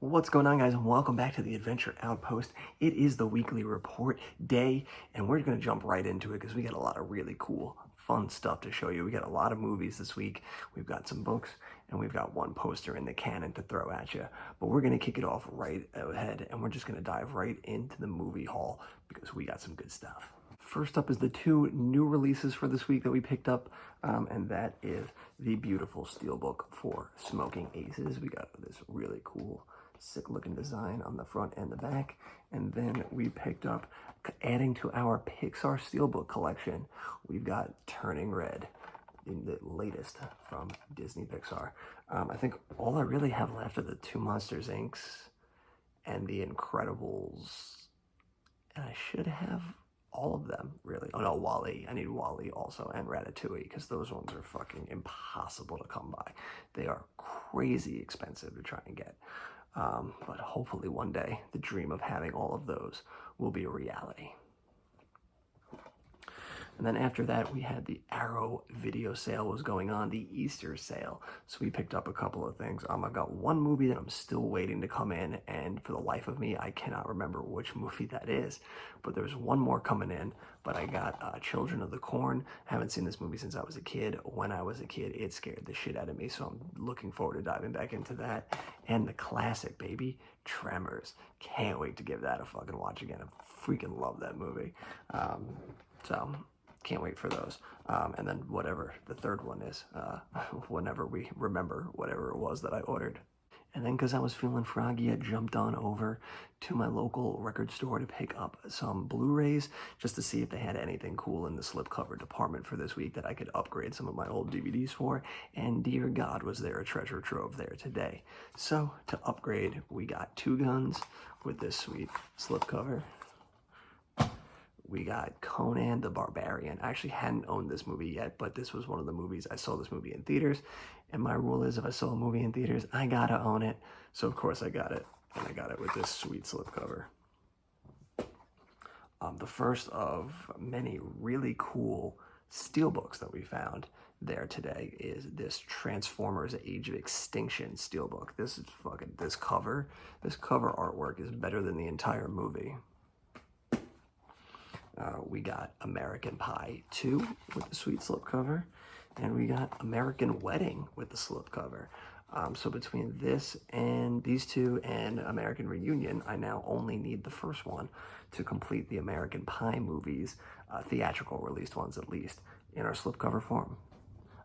What's going on, guys, and welcome back to the Adventure Outpost. It is the weekly report day, and we're going to jump right into it because we got a lot of really cool, fun stuff to show you. We got a lot of movies this week. We've got some books, and we've got one poster in the cannon to throw at you. But we're going to kick it off right ahead, and we're just going to dive right into the movie hall because we got some good stuff. First up is the two new releases for this week that we picked up, and that is the beautiful steelbook for Smoking Aces. We got this really cool, sick looking design on the front and the back. And then we picked up, adding to our Pixar steelbook collection, we've got Turning Red, in the latest from Disney Pixar. I think all I really have left are the two Monsters Incs. and the Incredibles, and I should have all of them, really. Oh no, WALL-E. I need WALL-E also, and Ratatouille, because those ones are fucking impossible to come by. They are crazy expensive to try and get. But hopefully one day, the dream of having all of those will be a reality. And then after that, we had the Arrow video sale was going on, the Easter sale. So we picked up a couple of things. I've got one movie that I'm still waiting to come in, and for the life of me, I cannot remember which movie that is. But there's one more coming in. But I got Children of the Corn. Haven't seen this movie since I was a kid. When I was a kid, it scared the shit out of me. So I'm looking forward to diving back into that. And the classic, baby, Tremors. Can't wait to give that a fucking watch again. I freaking love that movie. So can't wait for those. And then whatever the third one is, whenever we remember whatever it was that I ordered. And then because I was feeling froggy, I jumped on over to my local record store to pick up some Blu-rays just to see if they had anything cool in the slipcover department for this week that I could upgrade some of my old DVDs for. And dear God, was there a treasure trove there today. So to upgrade, we got Two Guns with this sweet slipcover. We got Conan the Barbarian. I actually hadn't owned this movie yet, but this was one of the movies. I saw this movie in theaters, and my rule is if I saw a movie in theaters, I gotta own it. So of course I got it, and I got it with this sweet slipcover. The first of many really cool steelbooks that we found there today is this Transformers Age of Extinction steelbook. This cover artwork is better than the entire movie. We got American Pie 2 with the sweet slipcover, and we got American Wedding with the slipcover. So between this and these two and American Reunion, I now only need the first one to complete the American Pie movies, theatrical released ones at least, in our slipcover form.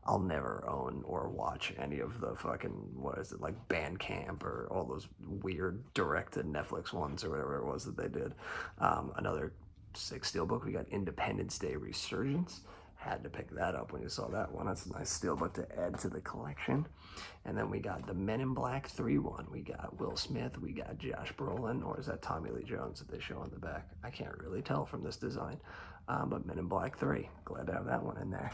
I'll never own or watch any of the fucking, like Bandcamp or all those weird direct-to-Netflix ones or whatever it was that they did. Another sick steelbook, we got Independence Day Resurgence. Had to pick that up when you saw that one. That's a nice steelbook to add to the collection. And then we got the Men in Black 3 one. We got Will Smith, we got Josh Brolin, or is that Tommy Lee Jones that they show on the back? I can't really tell from this design. But Men in Black 3, glad to have that one in there.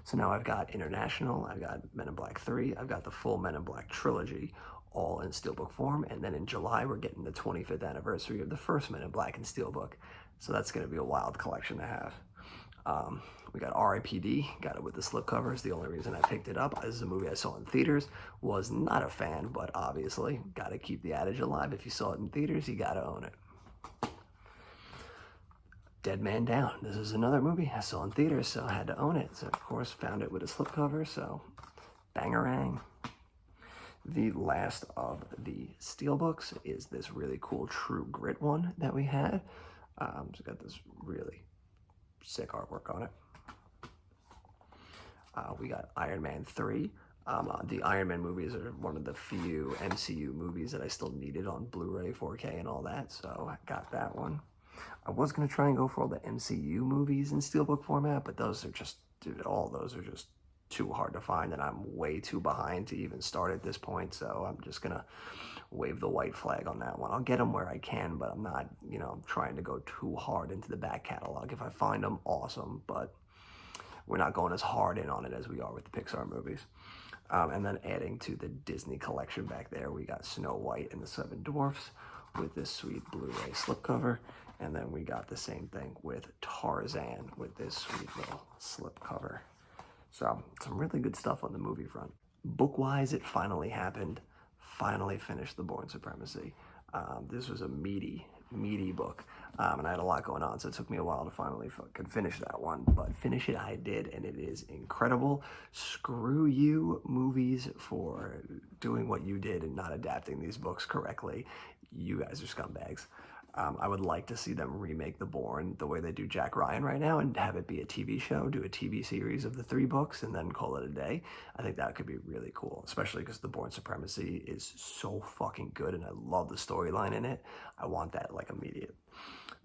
So now I've got International, I've got Men in Black 3, I've got the full Men in Black trilogy, all in steelbook form. And then in July, we're getting the 25th anniversary of the first Men in Black in steelbook. So that's going to be a wild collection to have. We got R.I.P.D., got it with the slipcovers. The only reason I picked it up, this is a movie I saw in theaters, was not a fan, but obviously got to keep the adage alive. If you saw it in theaters, you got to own it. Dead Man Down. This is another movie I saw in theaters, so I had to own it. So, of course, found it with a slipcover, so bangarang. The last of the steelbooks is this really cool True Grit one that we had. It's got this really sick artwork on it. We got Iron Man 3. The Iron Man movies are one of the few MCU movies that I still needed on Blu-ray, 4K, and all that, so I got that one. I was going to try and go for all the MCU movies in steelbook format, but those are just, dude, all those are just too hard to find, and I'm way too behind to even start at this point, so I'm just going to wave the white flag on that one. I'll get them where I can, but I'm not, I'm trying to go too hard into the back catalog. If I find them, awesome, but we're not going as hard in on it as we are with the Pixar movies. And then adding to the Disney collection back there, we got Snow White and the Seven Dwarfs with this sweet Blu-ray slipcover. And then we got the same thing with Tarzan with this sweet little slipcover. So some really good stuff on the movie front. Book-wise, it finally happened. finally finished The Bourne Supremacy. This was a meaty book, and I had a lot going on, so it took me a while to finally fucking finish that one, but finish it I did, and it is incredible. Screw you, movies, for doing what you did and not adapting these books correctly. You guys are scumbags. I would like to see them remake The Bourne the way they do Jack Ryan right now and have it be a TV show, do a TV series of the 3 books and then call it a day. I think that could be really cool, especially because The Bourne Supremacy is so fucking good and I love the storyline in it. I want that like immediate.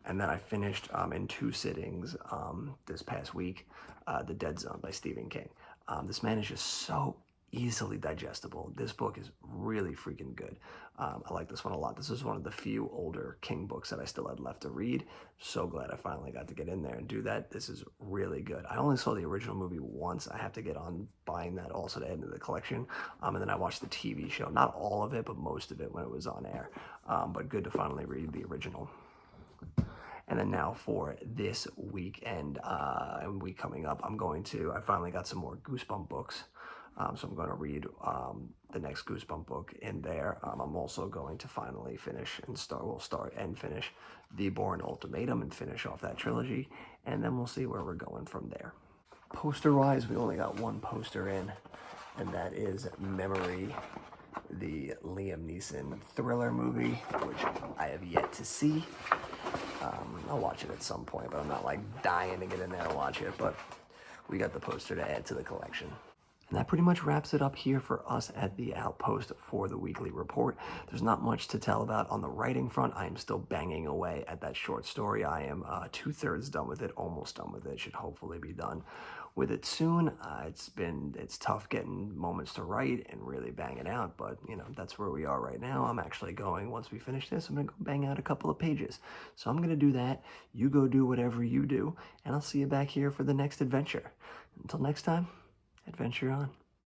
And then I finished in 2 sittings this past week, The Dead Zone by Stephen King. This man is just so easily digestible. This book is really freaking good. I like this one a lot. This is one of the few older King books that I still had left to read. So glad I finally got to get in there and do that. This is really good. I only saw the original movie once. I have to get on buying that also to add into the collection. And then I watched the TV show. Not all of it, but most of it when it was on air. But good to finally read the original. And then now for this weekend and week coming up, I finally got some more Goosebump books. So I'm going to read the next Goosebump book in there. I'm also going to finally finish and start and finish The Bourne Ultimatum and finish off that trilogy. And then we'll see where we're going from there. Poster-wise, we only got one poster in, and that is Memory, the Liam Neeson thriller movie, which I have yet to see. I'll watch it at some point, but I'm not like dying to get in there and watch it. But we got the poster to add to the collection. And that pretty much wraps it up here for us at the Outpost for the weekly report. There's not much to tell about on the writing front. I am still banging away at that short story. I am 2/3 done with it, almost done with it. Should hopefully be done with it soon. It's tough getting moments to write and really bang it out, but you know, that's where we are right now. I'm actually going, once we finish this, I'm gonna go bang out a couple of pages. So I'm gonna do that. You go do whatever you do, and I'll see you back here for the next adventure. Until next time, adventure on.